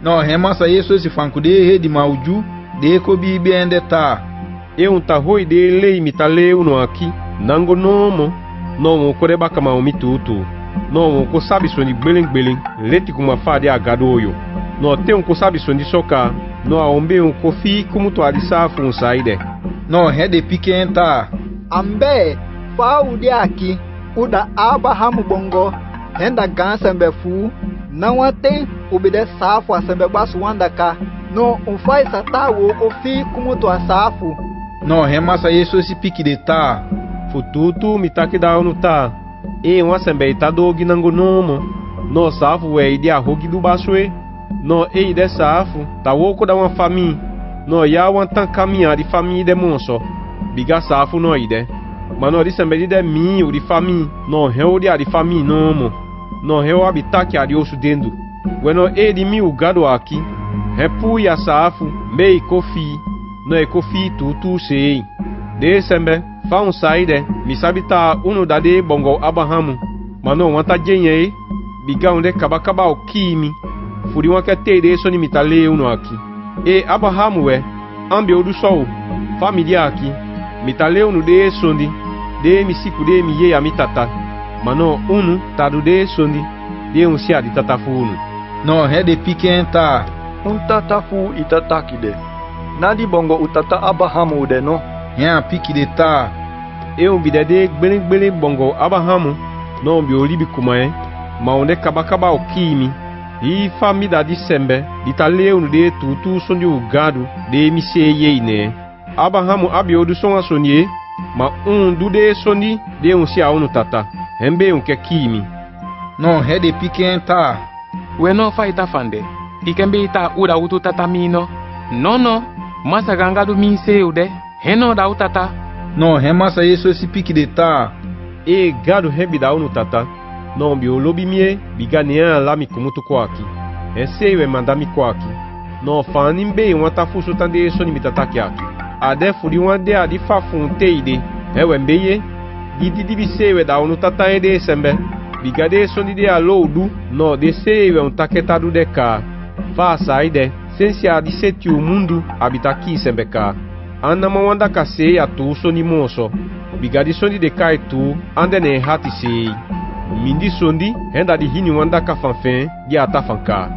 No remassa isso esse fanco de mauju de kobi bende ta. Tá roi de lei mitaleu no aqui. Nango nomo. Não coreba kama o mitutu. Não ko sabe soni beleng leti kuma fadi agadoyo. No tem ko sabe soni soka. No aombe kofi como tu alisafu un saide. No de pikenta. Ambe fa udi aqui. Uda Abraham bongo. Henda gansa mbefu. Não tem obede safu asembe basu wandaka. No faz satawo kofi como tu asafu. No remassa isso esse pique de ta. Fututu mitaki da onu ta. Asembe ita dogi nango nomo. No safu de arrogi do basue. No de safu. Ta woko da uma fami. No ya wantan caminhar de família de monso. Biga safu no ide. Mano di sembe de mi o de fami. No heu de fami nomo. No heu habitaki arioso dentro. Bueno de mi o gado aqui. Repu ya safu. Mei kofi. No kofi tutu sei. De sembe. Fa un saide. Mi sabita uno dade bongo Abrahamu. Mano wanta jenye. Biga onde kaba o kimi. Furi uma que de soni mitale uno aqui. Abrahamu ambi o do sol. Família aqui. Mitale uno de sondi. De mi siku de mi ye a mitata. Mano unu tadu de sondi. De sia di tatafu unu. No de pikenta. Tatafu itatakide. Nadi bongo utata Abrahamu de no. Pique de ta. Bidade gbele bongo Abrahamu. No bi olibi kumae. Ma onde kaba o kimi. Família de sembe. Ditale unu de tutu sondi o gado. De mi se ye ne. Abrahamu abio do son asonye. Ma do de sondi. De sia unu tata. Hembe ke kimi. No de pikenta. We no faita fande. Ikembe ita ura utu tatamino. No. Masa gangado min seude. Heno da utata. No remassa isso esse pique de ta. Gado rebida unu tata. No bio lobi mie. Biganea la mi kumutu kwaki. Sei mandami kwaki. No fani mbe watafusu tande soni mitataki aki. Ade furi wande adi fafun teide. Mbeye. Gidi bisewe da unu tata de sembe. Bigade soni de aloudu. No de sewe taketadu de ka. Fa saide. Sensia di seti o mundo habitaki sembe ka. Anama wanda kase atu soni monso. Bigadi soni de kai tu. Andene hati sei. Mindi sondi. Henda di hini wanda kafanfen. Di atafanka.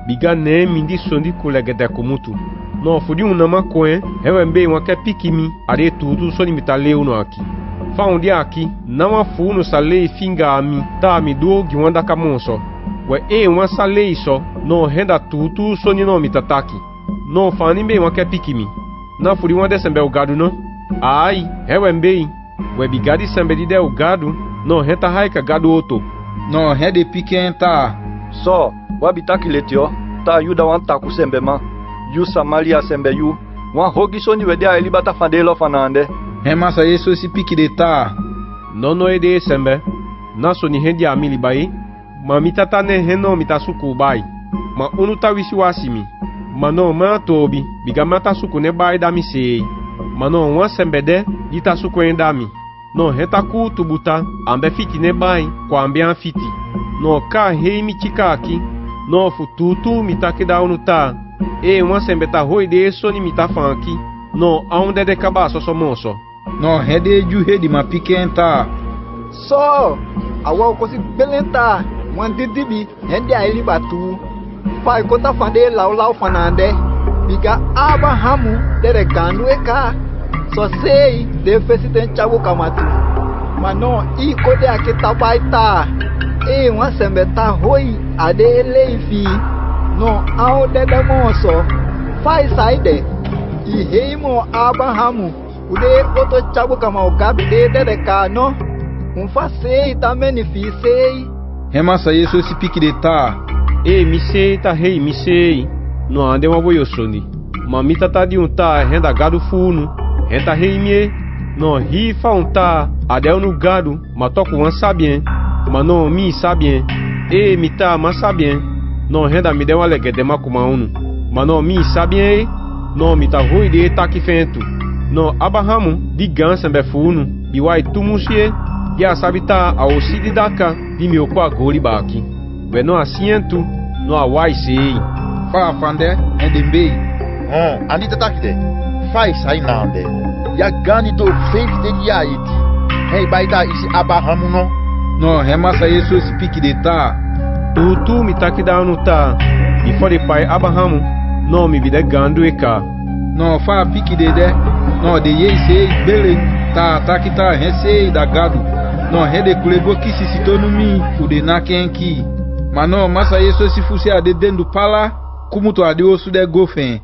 Biga ne mindi sondi kulegede kumutu. No fudi unama koen. Mbe wake pikimi. Are tutu soni mitale uno aki. Faundi aqui, não afu no salei finga ami, tá mi do giwanda kamonso. We uma salei só, no renda tutu soni no mitataki. No fani bem uma kepikimi. Na furi uma desembe o gado não. Ai, mbei. We bigadi sembe de o gado, no renta haika gado oto. No rede pikenta. Só, o habitaki letio, tá ajuda wanta ku sembe ma. Yu Samaria sembe yu. Wan hogi soni wede a elibata fandelo fanande. Remassa isso esse pique de ta. Nono de sembe. Naso ni hendi amili bai. Ma mitata ne heno mitasuku bai. Ma unu tawisi wasimi. Mano ma tobi. Biga mata suku ne bai da mi sei. Mano wan sembe de. Dita suku endami. No hetaku tubuta. Ambe fiti ne bai. Kwa ambe an fiti. No ka hei mitika aki. No fututu mitake da unu ta. Wan sembe ta hoi de soni mitafanki. No aonde de kabaso somonso. No rede ju rede ma pikenta. Só, awa kosi belenta. Wandidibi hende aili batu. Pai kota fande lau fanande. Biga Abrahamu dere gandu eka. So sei de fesiten chabu kamatu. Mano I kode akita baita. Wan sembeta hoi ade leifi. No ao de demonso. Fai saide. I heimo Abrahamu. Ude oto chabu kama ugabi de kano. Fasei também me fisei. Remassa isso esse pique de ta. Mi sei ta rei mi sei. No ande uma boiosoni. Mamita tá de ta renda gado funo. Renda rei mie. No rifa ta adel no gado. Matoco wan sabien. Mano mi sabien. Mi ta ma sabien. No renda me deu alegede makuma unu. Mano mi sabien. No mi ta rui de ta que fento. No Abrahamu di gansa be funo. Biwai tumusie. Ya sabita a osidi daka di meu kwa goli baki. We no asiento no awai sei. fa fande en de mbei. Andi tataki de. Fai sai nande. Ya gani do faith de ya iti. Hey baita isi Abrahamu no. No, remassa isso se pique de tá. Tutu mi taki da unu ta. I fode pai Abrahamu. No mi bide gandu eka. No, fa pique de. No, de ye sei bele. Tá que tá rece da gado. No, rede kulego que se citou no mi. O de na kenki. Mas não, massa isso se fosse a de dentro do pala. Como tu adeus de gofen.